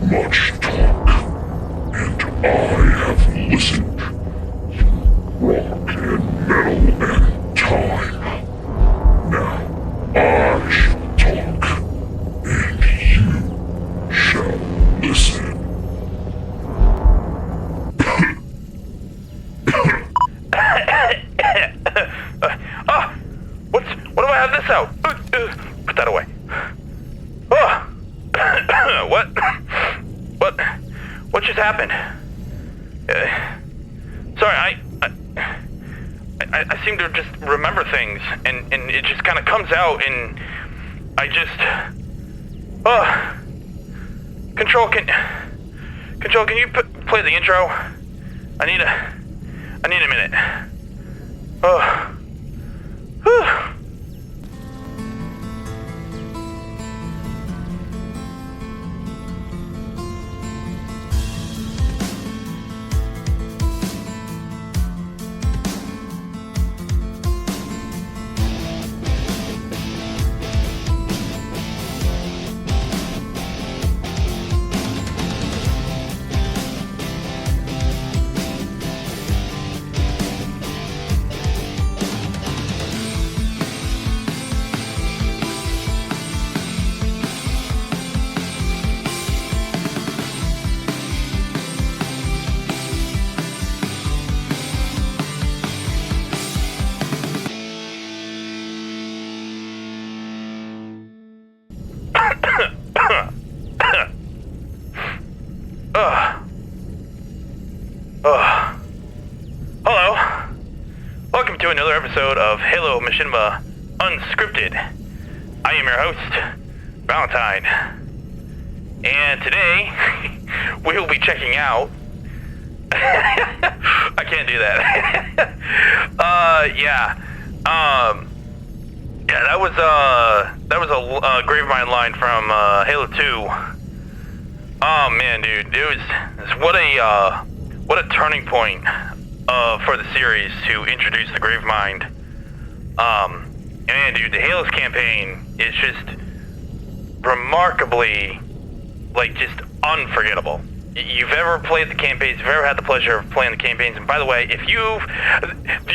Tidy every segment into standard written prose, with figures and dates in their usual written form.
much talk, and I have listened through rock and metal and time. Now I shall talk, and you shall listen. What do I have this out? Put that away. What just happened? Sorry, I seem to just remember things, and it just kind of comes out, and I just... Control, can you play the intro? I need a minute. Whew. Hello. Welcome to another episode of Halo Machinima Unscripted. I am your host, Valentine. And today, we will be checking out... I can't do that. That was a Gravemind line from Halo 2. Oh man, dude, what a turning point for the series to introduce the Gravemind. Man, dude, the Halos campaign is just remarkably, just unforgettable. You've ever played the campaigns, if you've ever had the pleasure of playing the campaigns, and by the way, you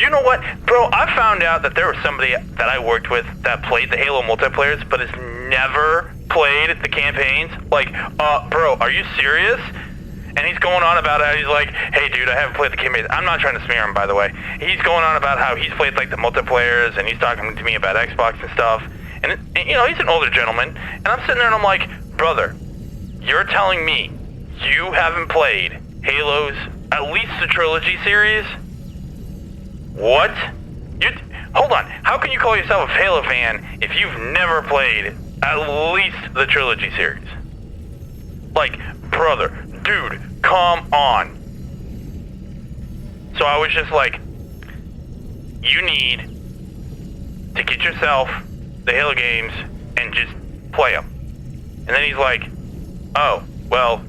know what, bro, I found out that there was somebody that I worked with that played the Halo multiplayers, but has never played the campaigns. Bro, are you serious? And he's going on about how he's like, hey dude, I haven't played the campaigns. I'm not trying to smear him, by the way. He's going on about how he's played the multiplayers, and he's talking to me about Xbox and stuff. And he's an older gentleman, and I'm sitting there and I'm like, brother, you're telling me you haven't played Halo's, at least the trilogy series? What? Hold on, how can you call yourself a Halo fan if you've never played at least the trilogy series? Brother, dude, come on. So I was just like, you need to get yourself the Halo games and just play them. And then he's like, oh, well,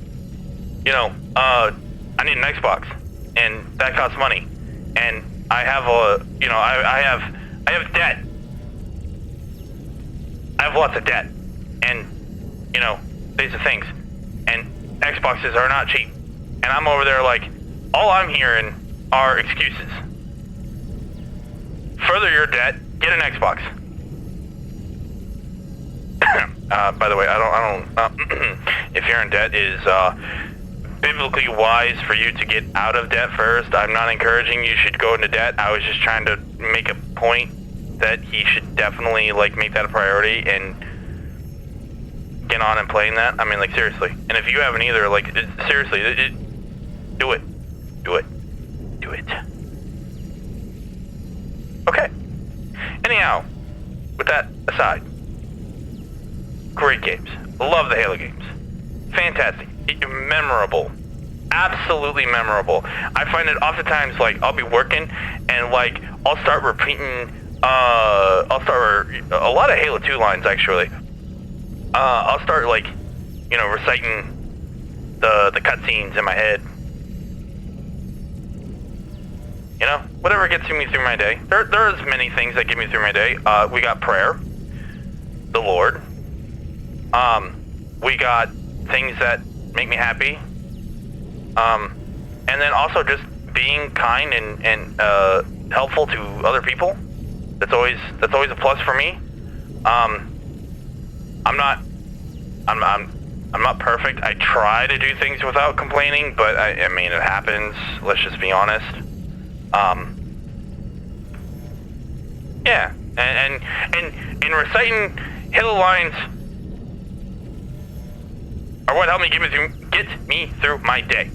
I need an Xbox, and that costs money, and I have I have debt. I have lots of debt, and these are things, and Xboxes are not cheap, and I'm over there all I'm hearing are excuses. Further your debt, get an Xbox. By the way, I don't if you're in debt, is biblically wise for you to get out of debt first. I'm not encouraging you should go into debt. I was just trying to make a point that he should definitely make that a priority and get on and playing that. I mean, seriously. And if you haven't either, seriously, do it. Okay. Anyhow, with that aside, great games. Love the Halo games. Fantastic. Memorable. Absolutely memorable. I find it oftentimes I'll be working and I'll start repeating a lot of Halo 2 lines actually. I'll start reciting the cutscenes in my head. Whatever gets me through my day. There's many things that get me through my day. We got prayer, the Lord. We got things that make me happy. And then also just being kind and helpful to other people. That's always a plus for me. I'm not perfect. I try to do things without complaining, but I mean it happens. Let's just be honest. Yeah, and in reciting Halo lines are what helped me get me through my day.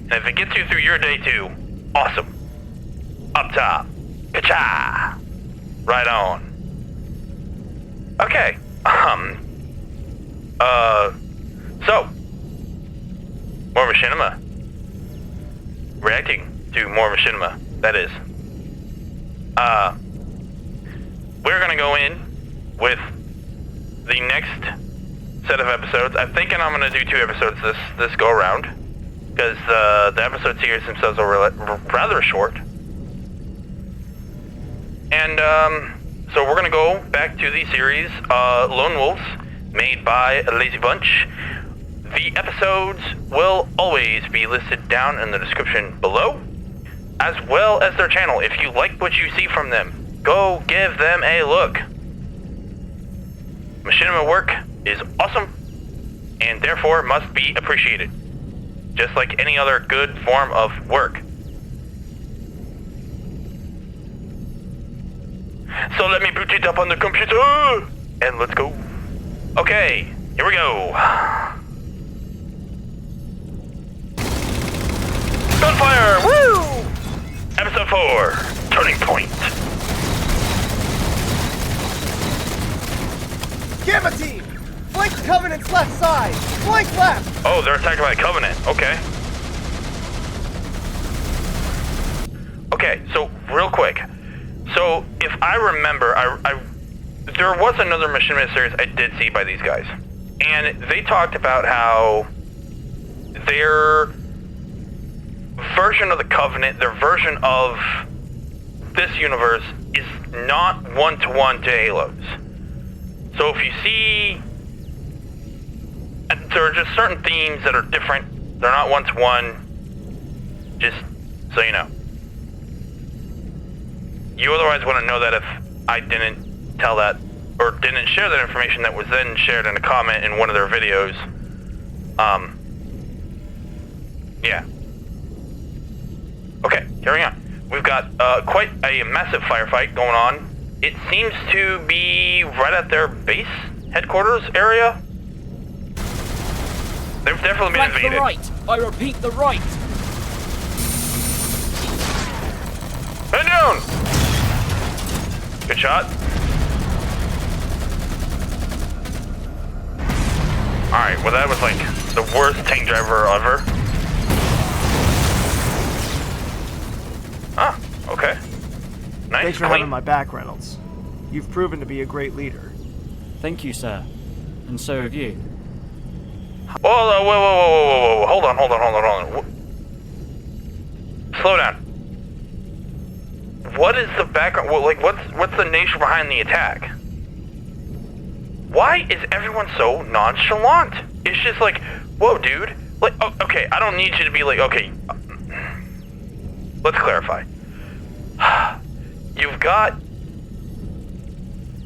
And if it gets you through your day too, awesome. Up top. Ka-cha! Right on. Okay. So more Machinima. Reacting to more Machinima, that is. We're gonna go in with the next set of episodes. I'm thinking I'm gonna do 2 episodes this go around, because the episode series themselves are rather short. And so we're gonna go back to the series Lone Wolves, made by Lazy Bunch. The episodes will always be listed down in the description below, as well as their channel. If you like what you see from them, go give them a look. Machinima work is awesome, and therefore must be appreciated, just like any other good form of work. So let me boot it up on the computer, and let's go. Okay, here we go. Gunfire! Woo! Episode 4, Turning Point. Gamma team! Flank Covenant's left side! Flank left! Oh, they're attacked by a Covenant. Okay. Okay, so real quick. So if I remember, there was another Machinima series I did see by these guys, and they talked about how their version of the Covenant, their version of this universe, is not one-to-one to Halos. So if you see, there are just certain themes that are different. They're not one-to-one, just so you know. You otherwise wouldn't know that if I didn't tell that, or didn't share that information that was then shared in a comment in one of their videos. Yeah. Okay, carrying on. We've got quite a massive firefight going on. It seems to be right at their base headquarters area. They've definitely been invaded. The right. I repeat, the right. Man down! Good shot. Alright, well that was like the worst tank driver ever. Ah, okay. Nice. Thanks for having my back, Reynolds. You've proven to be a great leader. Thank you, sir. And so have you. Whoa. Hold on. Slow down. What is the background? Well, like, what's the nature behind the attack? Why is everyone so nonchalant? It's just like, whoa, dude. Like, oh, okay, I don't need you to be like, okay. Let's clarify. You've got,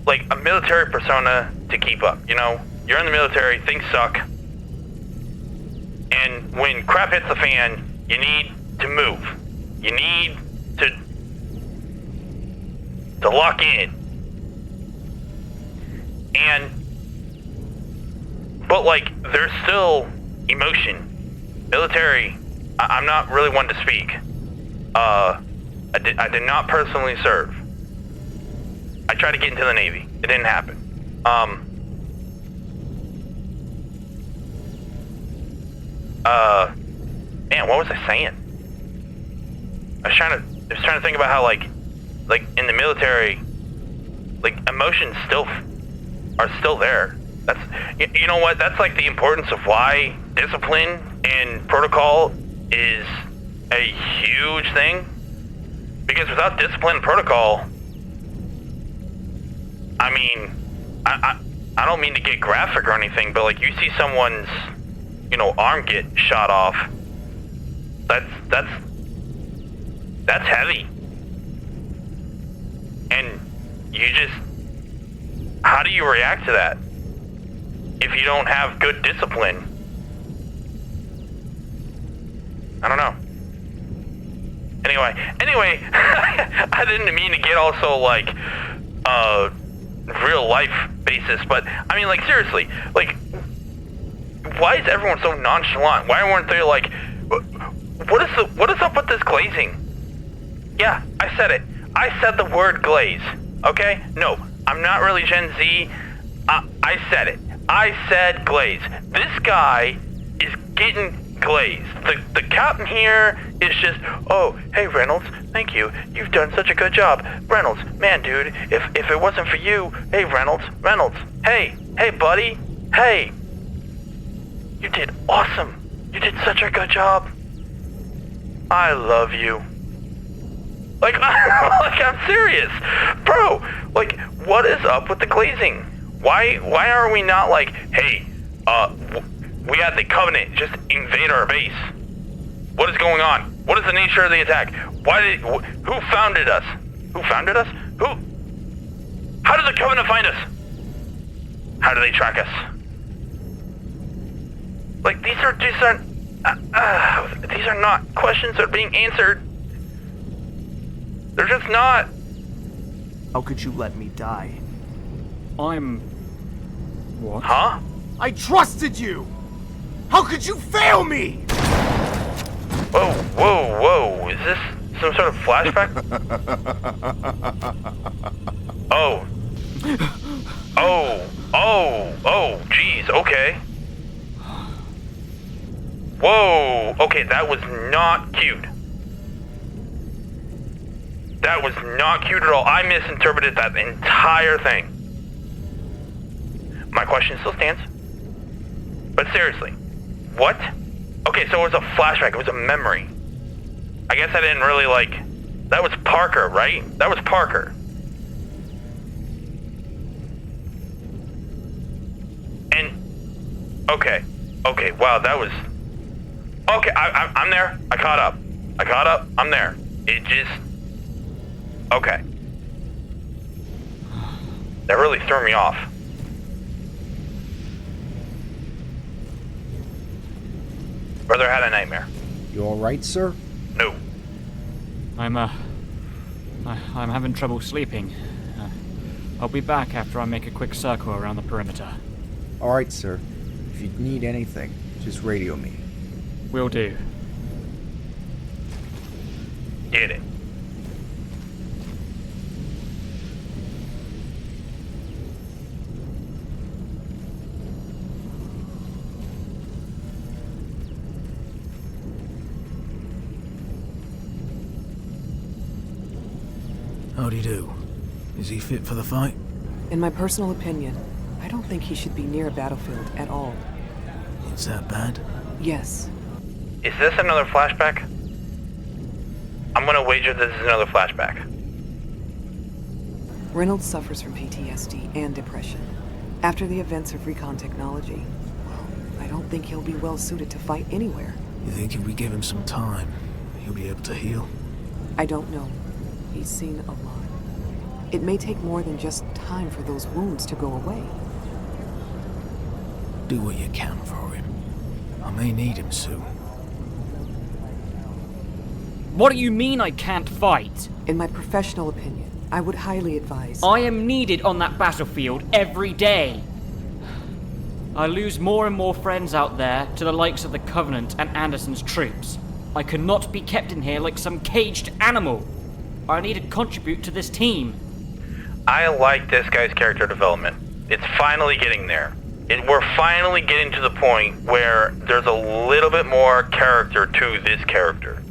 like, a military persona to keep up, you know? You're in the military, things suck. And when crap hits the fan, you need to move. You need to lock in. But like, there's still emotion. Military, I'm not really one to speak. I did not personally serve. I tried to get into the Navy. It didn't happen. Man, what was I saying? I was trying to think about how like in the military, like, emotions are still there. That's, you know what? That's like the importance of why discipline and protocol is a huge thing. Because without discipline and protocol, I mean, I don't mean to get graphic or anything, but like, you see someone's arm get shot off. That's heavy. And how do you react to that if you don't have good discipline? I don't know. Anyway, I didn't mean to get also like real life basis, but I mean, like, seriously, like, why is everyone so nonchalant? Why weren't they like, what is up with this glazing? Yeah, I said it. I said the word glaze. Okay? No, I'm not really Gen Z. I said it. I said glaze. This guy is getting glazed. The captain here is just, oh, hey Reynolds, thank you. You've done such a good job. Reynolds, man, dude, if it wasn't for you, hey Reynolds, hey buddy, hey. You did awesome. You did such a good job. I love you. Like, I'm serious. Bro, like, what is up with the glazing? Why are we not like, hey, we had the Covenant just invade our base. What is going on? What is the nature of the attack? Who founded us? Who founded us? How did the Covenant find us? How do they track us? Like, these are not questions that are being answered. They're just not. How could you let me die? What? Huh? I trusted you! How could you fail me? Whoa. Is this some sort of flashback? Geez, okay. Whoa, okay, that was not cute. That was not cute at all. I misinterpreted that entire thing. My question still stands. But seriously, what? Okay, so it was a flashback, it was a memory. I guess I didn't really like... That was Parker, right? That was Parker. And... Okay, wow, that was... Okay, I'm there. I caught up. I'm there. It just... Okay. That really threw me off. Brother had a nightmare. You all right, sir? No. I'm having trouble sleeping. I'll be back after I make a quick circle around the perimeter. All right, sir. If you need anything, just radio me. Will do. Get it. How'd he do? Is he fit for the fight? In my personal opinion, I don't think he should be near a battlefield at all. It's that bad? Yes. Is this another flashback? I'm gonna wager this is another flashback. Reynolds suffers from PTSD and depression. After the events of recon technology, well, I don't think he'll be well suited to fight anywhere. You think if we give him some time, he'll be able to heal? I don't know. He's seen a lot. It may take more than just time for those wounds to go away. Do what you can for him. I may need him soon. What do you mean I can't fight? In my professional opinion, I would highly advise... I am needed on that battlefield every day. I lose more and more friends out there to the likes of the Covenant and Anderson's troops. I cannot be kept in here like some caged animal. I need to contribute to this team. I like this guy's character development. It's finally getting there. We're finally getting to the point where there's a little bit more character to this character.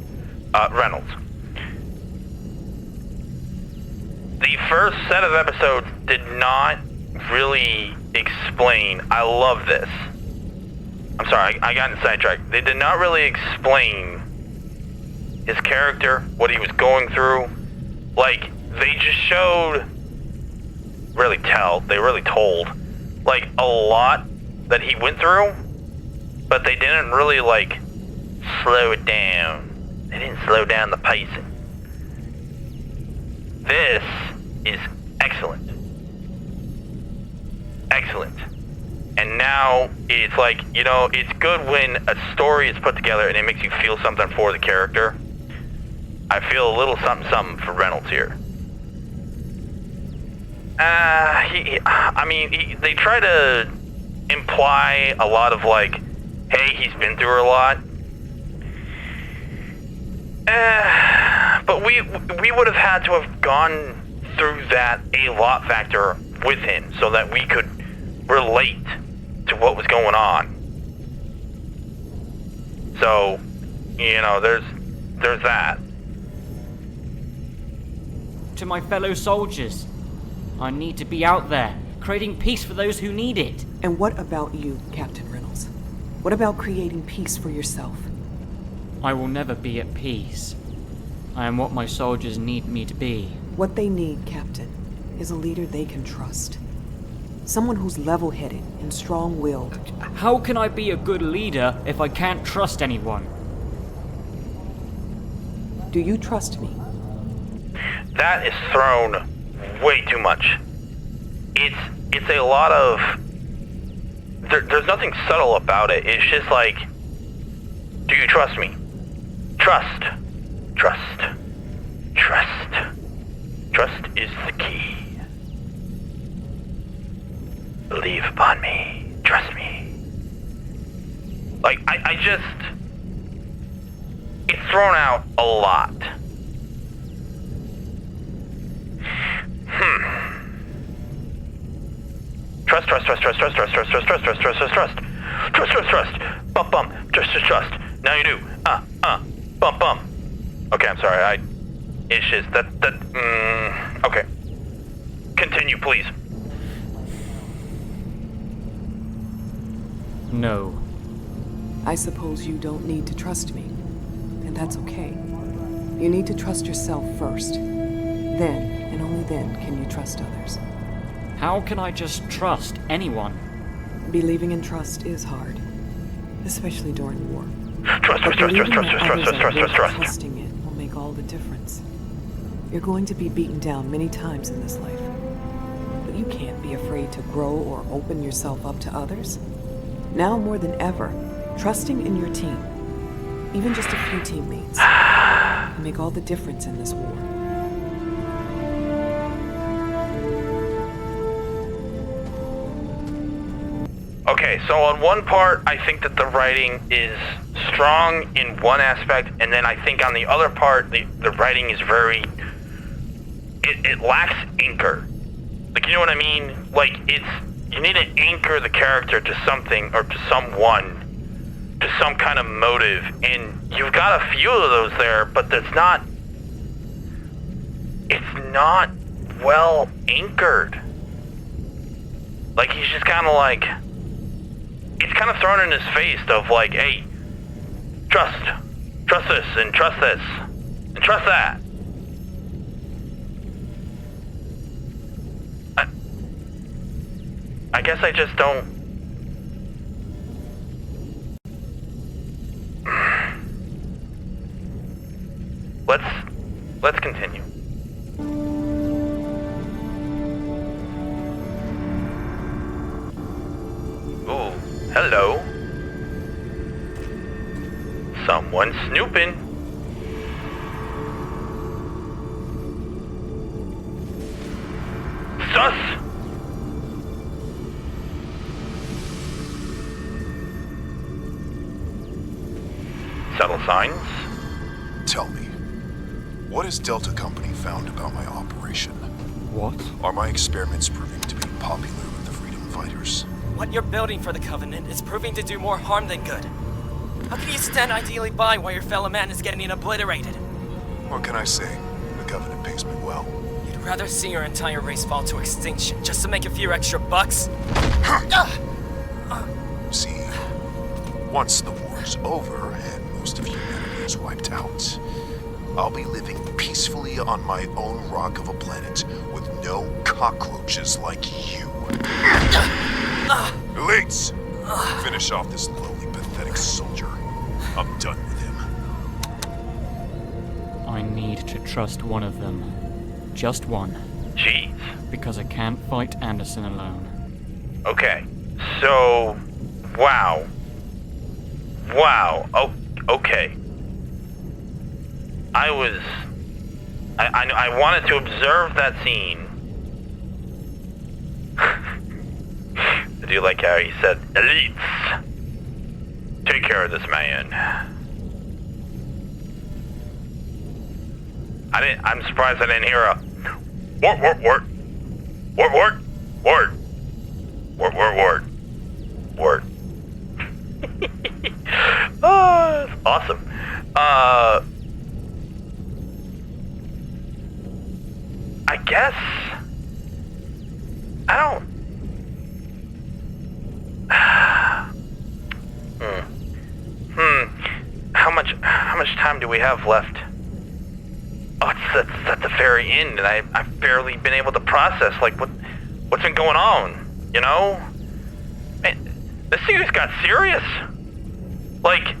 Reynolds. The first set of episodes did not really explain... I love this. I'm sorry, I got sidetracked. They did not really explain his character, what he was going through. Like, they just showed... They really told, like, a lot that he went through. but they didn't really, like, slow it down. They didn't slow down the pacing. This is excellent. Excellent. And now it's like, you know, it's good when a story is put together and it makes you feel something for the character. I feel a little something for Reynolds here. They try to imply a lot of like, hey, he's been through a lot. But we would have had to have gone through that a lot factor with him so that we could relate to what was going on. So, you know, there's that. To my fellow soldiers, I need to be out there, creating peace for those who need it. And what about you, Captain Reynolds? What about creating peace for yourself? I will never be at peace. I am what my soldiers need me to be. What they need, Captain, is a leader they can trust. Someone who's level-headed and strong-willed. How can I be a good leader if I can't trust anyone? Do you trust me? That is thrown way too much. It's a lot of... There's nothing subtle about it. It's just like, do you trust me? Trust. Trust. Trust. Trust is the key. Believe upon me. Trust me. Like, I just... It's thrown out a lot. Trust. Bum. Trust. Now you do. Bum. Okay, I'm sorry. It's just okay. Continue, please. No. I suppose you don't need to trust me, and that's okay. You need to trust yourself first. Then, and only then, can you trust others. How can I just trust anyone? Believing in trust is hard, especially during war. Trust. Trusting it will make all the difference. You're going to be beaten down many times in this life, but you can't be afraid to grow or open yourself up to others. Now more than ever, trusting in your team, even just a few teammates, can make all the difference in this war. Okay, so on one part, I think that the writing is strong in one aspect, and then I think on the other part, the writing is very... It lacks anchor. Like, you know what I mean? Like, you need to anchor the character to something, or to someone, to some kind of motive, and you've got a few of those there, but it's not well anchored. Like, he's just kind of like... It's kind of thrown in his face of like, hey, trust this, and trust this, and trust that. I guess I just don't... Let's continue. Ooh, hello. Someone snooping. Sus! Subtle signs. Tell me, what has Delta Company found about my operation? What? Are my experiments proving to be popular with the freedom fighters? What you're building for the Covenant is proving to do more harm than good. How can you stand ideally by while your fellow man is getting obliterated? What can I say? The Covenant pays me well. You'd rather see your entire race fall to extinction just to make a few extra bucks? See, once the war's over and most of humanity is wiped out, I'll be living peacefully on my own rock of a planet with no cockroaches like you. Elites, Finish off this lowly, pathetic soldier. I'm done with him. I need to trust one of them. Just one. Jeez. Because I can't fight Anderson alone. Okay. So, wow. Wow. Oh, okay. I wanted to observe that scene. I do like how he said, "Elites, take care of this man." I'm surprised I didn't hear a word. Oh, that's awesome. I guess I don't. How much time do we have left? Oh, it's at the very end, and I've barely been able to process like what's been going on. You know, man, this thing just got serious. Like,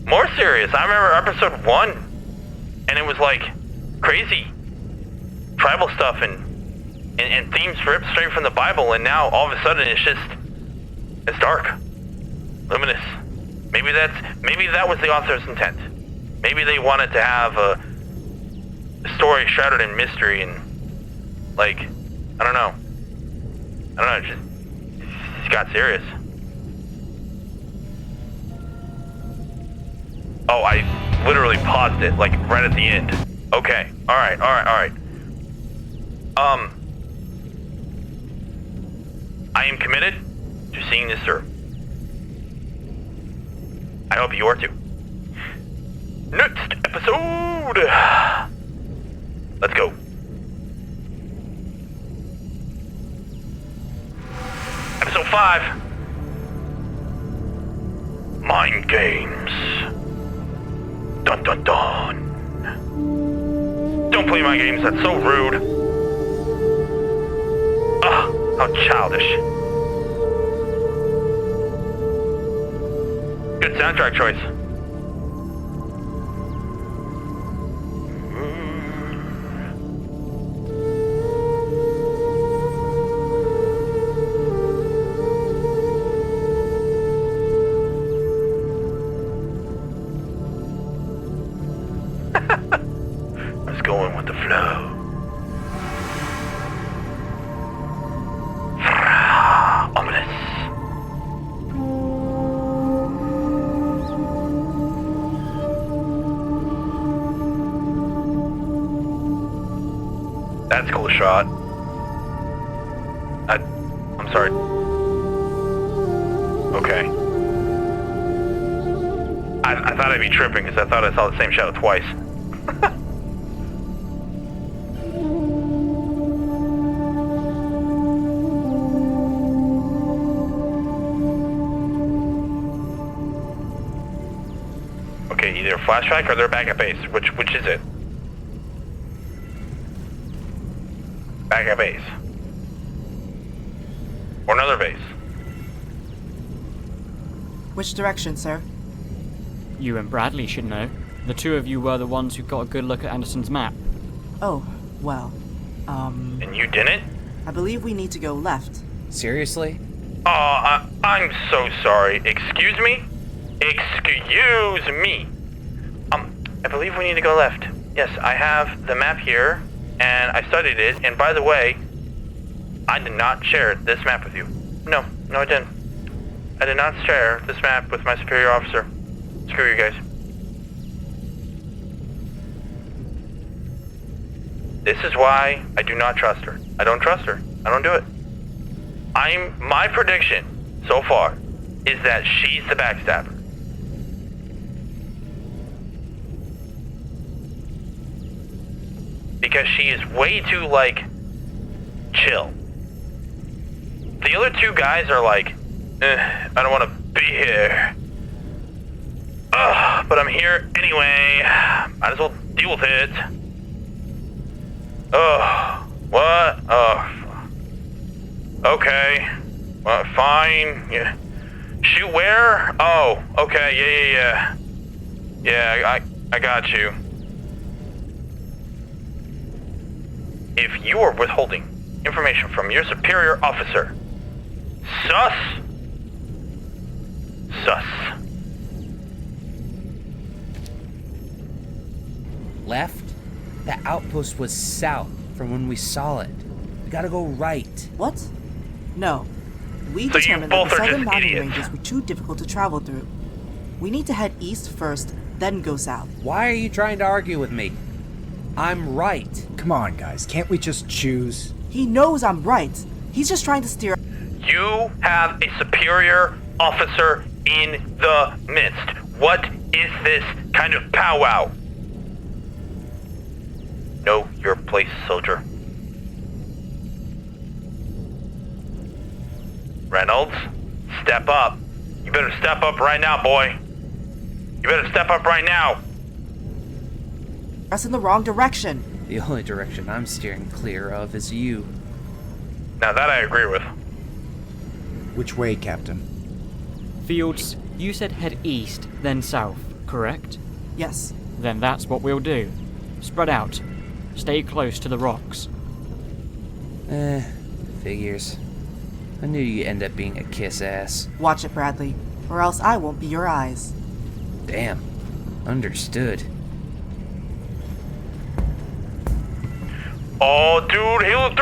more serious. I remember episode 1, and it was like crazy tribal stuff and themes ripped straight from the Bible, and now all of a sudden it's dark, luminous. Maybe that was the author's intent. Maybe they wanted to have a story shrouded in mystery and, like, I don't know, just got serious. Oh, I literally paused it, like, right at the end. Okay, alright. I am committed to seeing this through. I hope you are too. Next episode! Let's go. Episode 5. Mind games. Dun dun dun. Don't play my games, that's so rude. Ugh, how childish. Good soundtrack choice. I was going with the flow. Ominous. That's a cool shot. I'm sorry. Okay. I thought I'd be tripping because I thought I saw the same shadow twice. Okay, either a flashback or they're back at base. Which is it? Back at base. Or another base. Which direction, sir? You and Bradley should know. The two of you were the ones who got a good look at Anderson's map. Oh, well, And you didn't? I believe we need to go left. Seriously? Oh, I'm so sorry. Excuse me? Excuse me. I believe we need to go left. Yes, I have the map here, and I studied it, and by the way, I did not share this map with you. No, I didn't. I did not share this map with my superior officer. Screw you guys. This is why I do not trust her. I don't trust her. I don't do it. My prediction so far is that she's the backstabber. Because she is way too, like, chill. The other two guys are like, I don't want to be here. Ugh, but I'm here anyway. Might as well deal with it. Ugh, what? Okay. Well, fine. Yeah. Shoot where? Oh, okay, yeah. Yeah, I got you. If you are withholding information from your superior officer, sus. Left? The outpost was south from when we saw it. We gotta go right. What? No. We So you determined that both the are southern just mountain idiots. ranges were too difficult to travel through. We need to head east first, then go south. Why are you trying to argue with me? I'm right. Come on, guys. Can't we just choose? He knows I'm right. He's just trying to steer. You have a superior officer in the midst. What is this kind of powwow? Know your place, soldier. Reynolds, step up. You better step up right now, boy. You better step up right now. Us in the wrong direction. The only direction I'm steering clear of is you. Now that I agree with. Which way, Captain? Fields, you said head east, then south, correct? Yes. Then that's what we'll do. Spread out. Stay close to the rocks. Figures. I knew you'd end up being a kiss ass. Watch it, Bradley, or else I won't be your eyes. Damn. Understood. Oh, dude, Halo 3!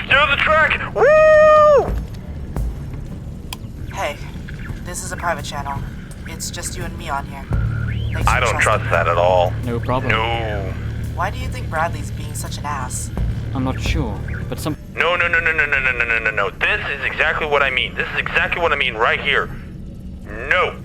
You're the track! Woo! Hey, this is a private channel. It's just you and me on here. Thanks I for don't trust trusting me. that at all. No problem. No. Why do you think Bradley's being such an ass? I'm not sure, but some. No. This is exactly what I mean. This is exactly what I mean right here. No.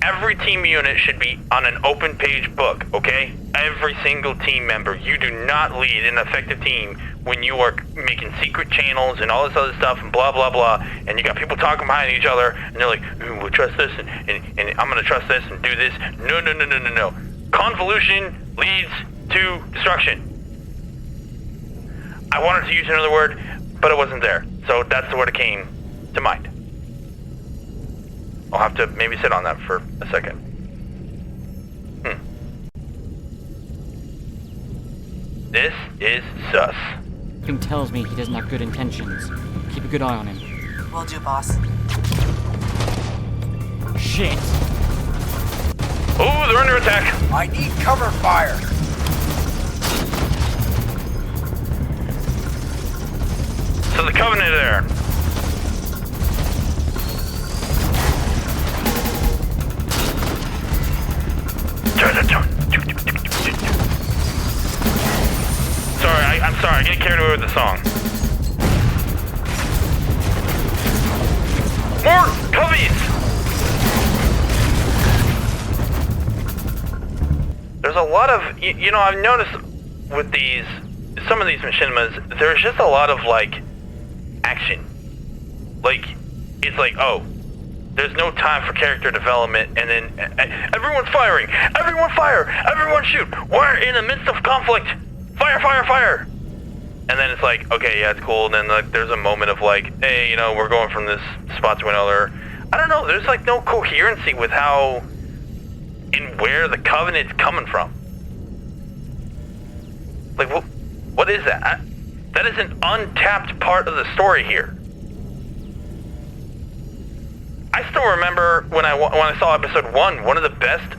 Every team unit should be on an open page book, okay? Every single team member. You do not lead an effective team when you are making secret channels and all this other stuff and blah, blah, blah. And you got people talking behind each other and they're like, we'll trust this and I'm going to trust this and do this. No. Convolution leads to destruction. I wanted to use another word, but it wasn't there. So that's the word that came to mind. I'll have to maybe sit on that for a second. This is sus. Something tells me he doesn't have good intentions. Keep a good eye on him. Will do, boss. Shit! Ooh, they're under attack. I need cover fire! So the Covenant are there. I'm sorry, I get carried away with the song. More Covies! There's a lot of, you know, I've noticed with some of these machinimas, there's just a lot of, like, action. Like, it's like, oh, there's no time for character development, and then everyone's firing! Everyone fire! Everyone shoot! We're in the midst of conflict! Fire! And then it's like, okay, yeah, it's cool, and then like, there's a moment of like, hey, you know, we're going from this spot to another. I don't know, there's like no coherency with how and where the Covenant's coming from. Like, what is that? That is an untapped part of the story here. I still remember when I saw episode 1, one of the best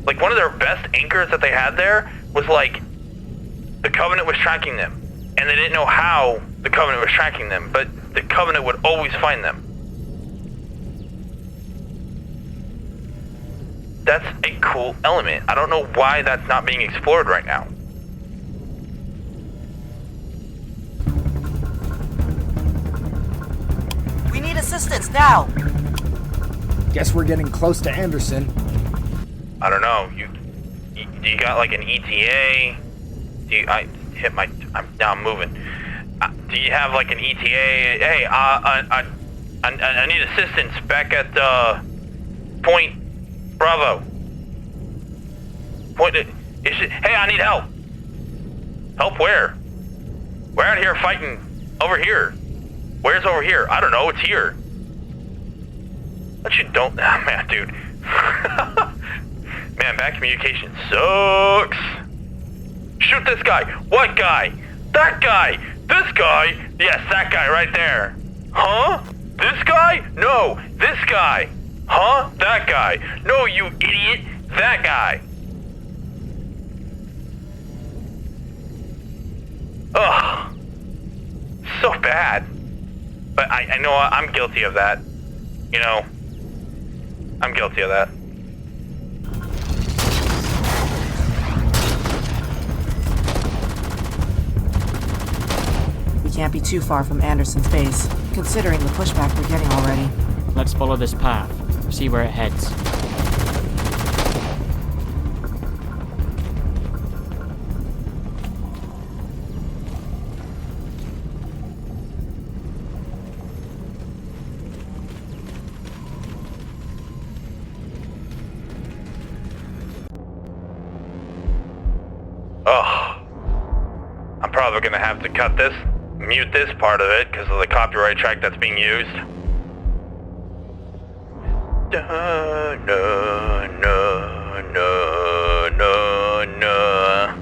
like one of their best anchors that they had there was like, the Covenant was tracking them, and they didn't know how the Covenant was tracking them, but the Covenant would always find them. That's a cool element. I don't know why that's not being explored right now. We need assistance now! Guess we're getting close to Anderson. I don't know. You got like an ETA? I'm moving. Do you have like an ETA? Hey, I need assistance back at Point Bravo. Hey, I need help. Help where? We're out here fighting over here. Where's over here? I don't know. It's here. But you don't... man, dude. Man, bad communication sucks. Shoot this guy. What guy? That guy. This guy? Yes, that guy right there. Huh? This guy? No, this guy. Huh? That guy. No, you idiot. That guy. Ugh. So bad. But I know I'm guilty of that. You know, I'm guilty of that. We can't be too far from Anderson's base, considering the pushback we're getting already. Let's follow this path, see where it heads. Ugh. I'm probably gonna have to cut this, mute this part of it because of the copyright track that's being used. Da, na, na, na, na, na.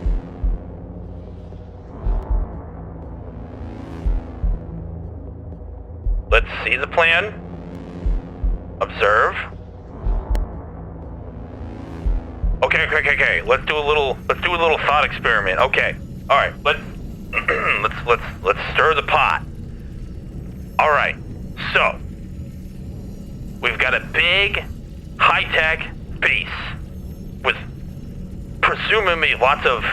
Let's see the plan. Observe. Okay. Let's do a little thought experiment. Okay. All right. Let's stir the pot. All right. So we've got a big, high-tech base with presumably lots of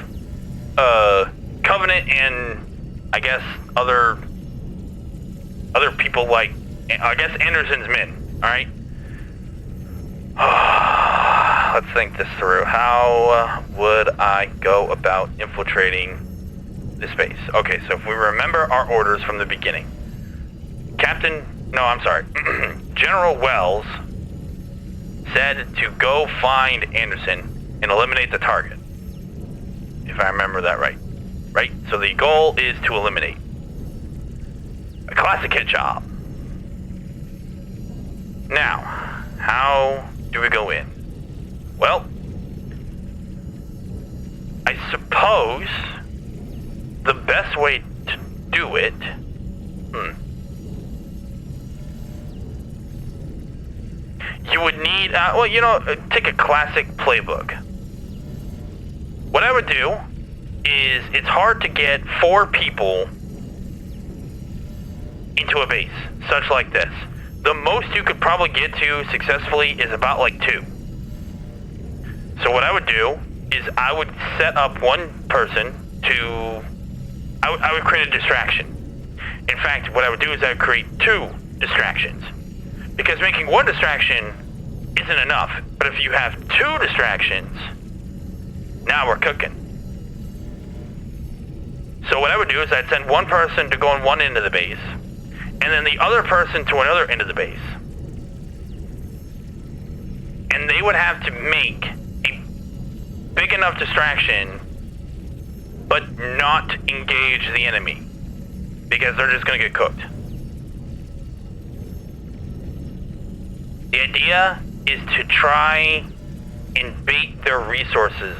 Covenant and I guess other people like I guess Anderson's men. All right. Let's think this through. How would I go about infiltrating this base? Okay, so if we remember our orders from the beginning. General Wells said to go find Anderson and eliminate the target. If I remember that right. Right? So the goal is to eliminate. A classic hit job. Now, how do we go in? Well, I suppose the best way to do it... You would need, take a classic playbook. What I would do is, it's hard to get 4 people into a base, such like this. The most you could probably get to successfully is about like 2. So what I would do is I would set up one person to... I would create a distraction. In fact, what I would do is I would create 2 distractions. Because making 1 distraction isn't enough. But if you have 2 distractions, now we're cooking. So what I would do is I'd send one person to go on one end of the base, and then the other person to another end of the base. And they would have to make a big enough distraction, but not engage the enemy, because they're just going to get cooked. The idea is to try and bait their resources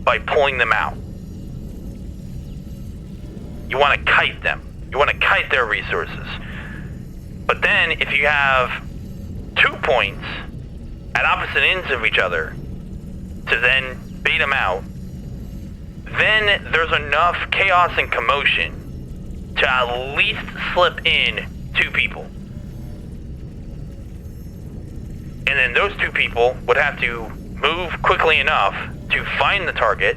by pulling them out. You want to kite them. You want to kite their resources. But then if you have 2 points at opposite ends of each other to then bait them out, then there's enough chaos and commotion to at least slip in 2 people. And then those 2 people would have to move quickly enough to find the target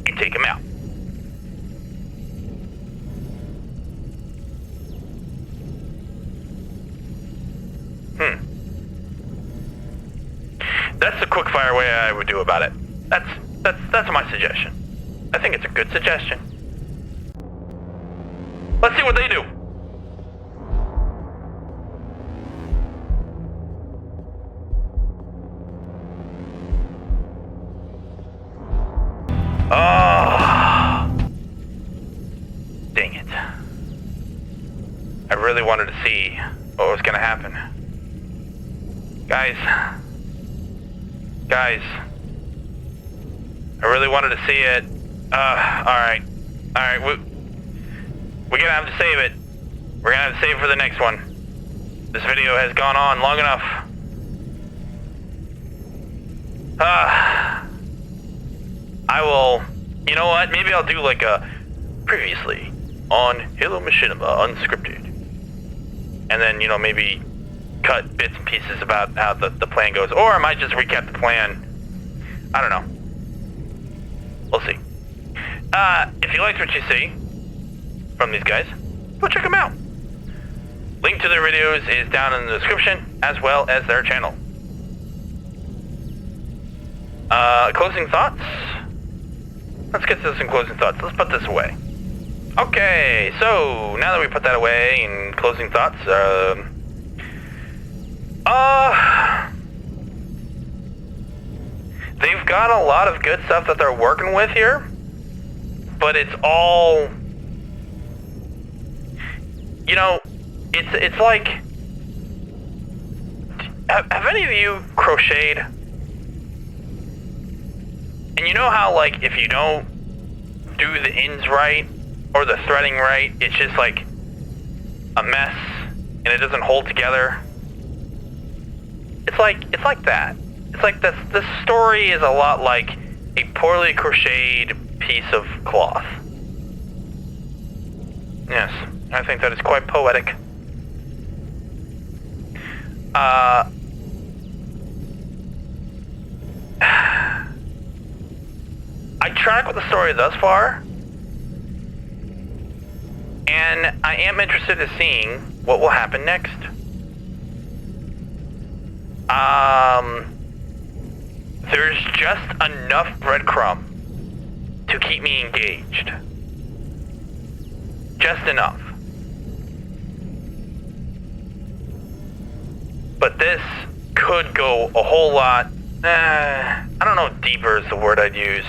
and take him out. That's the quick-fire way I would do about it. That's my suggestion. I think it's a good suggestion. Let's see what they do. Oh, dang it. I really wanted to see what was gonna happen. Guys, I really wanted to see it. Alright, we're gonna have to save it. We're gonna have to save it for the next one. This video has gone on long enough. I will, you know what, maybe I'll do like a previously on Halo Machinima Unscripted. And then, you know, maybe cut bits and pieces about how the plan goes. Or I might just recap the plan. I don't know. We'll see. If you liked what you see from these guys, go check them out. Link to their videos is down in the description, as well as their channel. Closing thoughts? Let's get to some closing thoughts. Let's put this away. Okay, so now that we put that away in closing thoughts, they've got a lot of good stuff that they're working with here, but it's all, you know, it's like, have any of you crocheted? And you know how, like, if you don't do the ends right, or the threading right, it's just like a mess, and it doesn't hold together? It's like that. It's like this story is a lot like a poorly crocheted piece of cloth. Yes, I think that is quite poetic. I track with the story thus far, and I am interested in seeing what will happen next. There's just enough breadcrumb to keep me engaged. Just enough. But this could go a whole lot, I don't know if deeper is the word I'd use.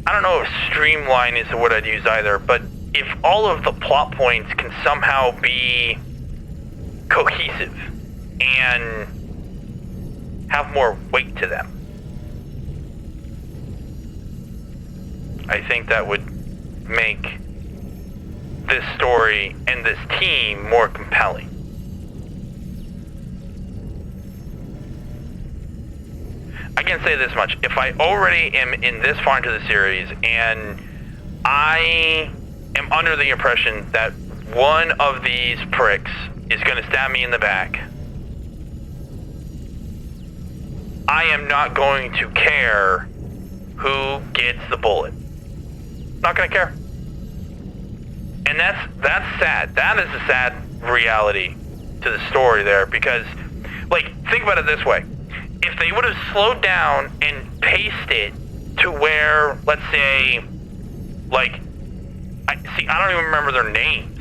I don't know if streamline is the word I'd use either, but if all of the plot points can somehow be cohesive and have more weight to them, I think that would make this story and this team more compelling. I can say this much. If I already am in this far into the series and I am under the impression that one of these pricks is going to stab me in the back, I am not going to care who gets the bullet. Not going to care. And that's sad. That is a sad reality to the story there, because, like, think about it this way. If they would have slowed down and paced it to where, let's say, like, I don't even remember their names.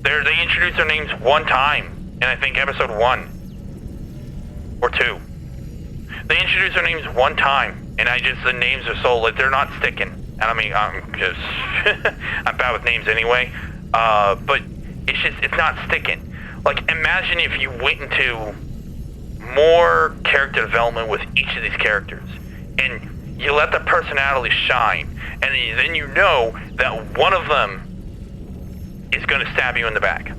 They introduced their names one time in, I think, episode 1 or 2. They introduced their names one time, and the names are so, like, they're not sticking. And I mean, I'm just, I'm bad with names anyway, but it's not sticking. Like, imagine if you went into more character development with each of these characters, and you let the personality shine, and then you know that one of them is going to stab you in the back.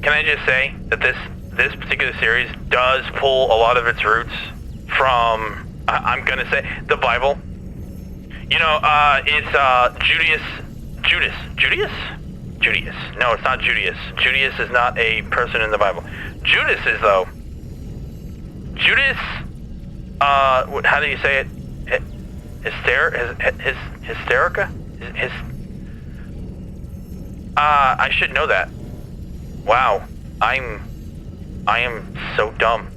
Can I just say that this particular series does pull a lot of its roots from, I'm going to say, the Bible. You know, it's Judas. No, it's not Judas. Judas is not a person in the Bible. Judas is, though. Judas, how do you say it? Hysterica? I should know that. Wow. I am so dumb.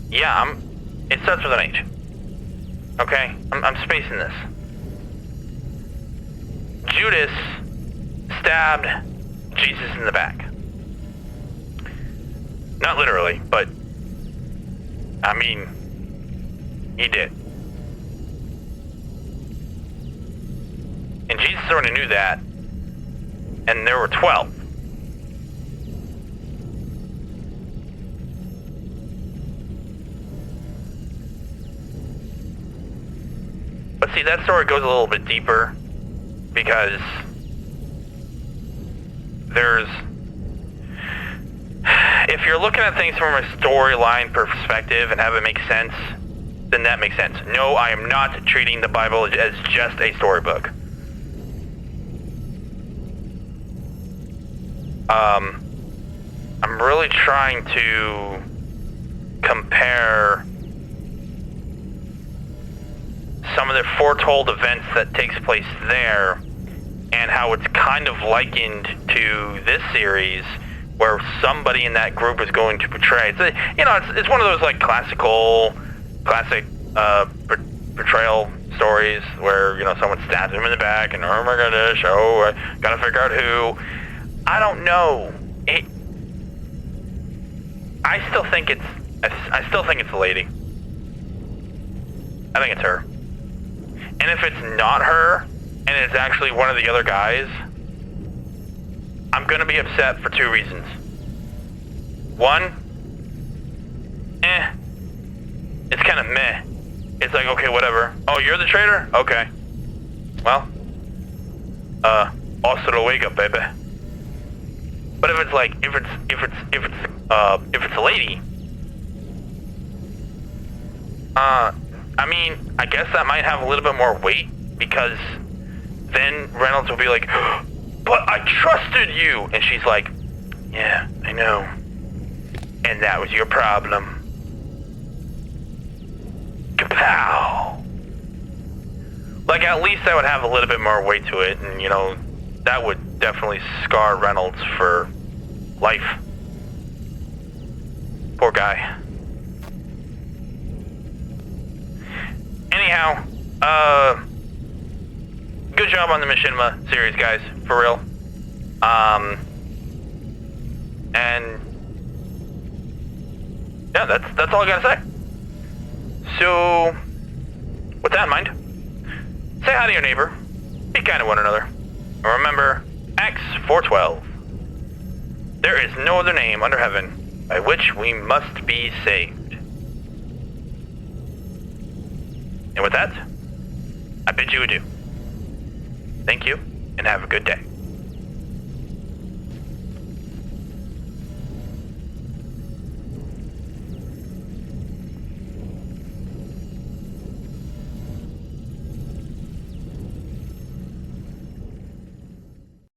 Yeah, it starts with an H. Okay? I'm spacing this. Judas stabbed Jesus in the back. Not literally, but I mean, he did. sort of knew that. And there were 12. But see, that story goes a little bit deeper because there's... If you're looking at things from a storyline perspective and have it make sense, then that makes sense. No, I am not treating the Bible as just a storybook. I'm really trying to compare some of the foretold events that takes place there and how it's kind of likened to this series where somebody in that group is going to portray. It's one of those like classic portrayal stories where, someone stabs him in the back and oh my goodness, I gotta figure out who. I don't know. I still think it's a lady. I think it's her. And if it's not her, and it's actually one of the other guys, I'm gonna be upset for 2 reasons. One, it's kind of meh. It's like, okay, whatever. Oh, you're the traitor? Okay. Well, hasta luego, baby. But if it's like, if it's a lady, I guess that might have a little bit more weight because then Reynolds will be like, but I trusted you, and she's like, yeah, I know, and that was your problem. Kapow! Like, at least that would have a little bit more weight to it, and that would definitely scar Reynolds for life. Poor guy. Anyhow, good job on the Machinima series, guys, for real. And yeah, that's all I gotta say. So, with that in mind, say hi to your neighbor, be kind to one another, and remember X412. There is no other name under heaven by which we must be saved. And with that, I bid you adieu. Thank you, and have a good day.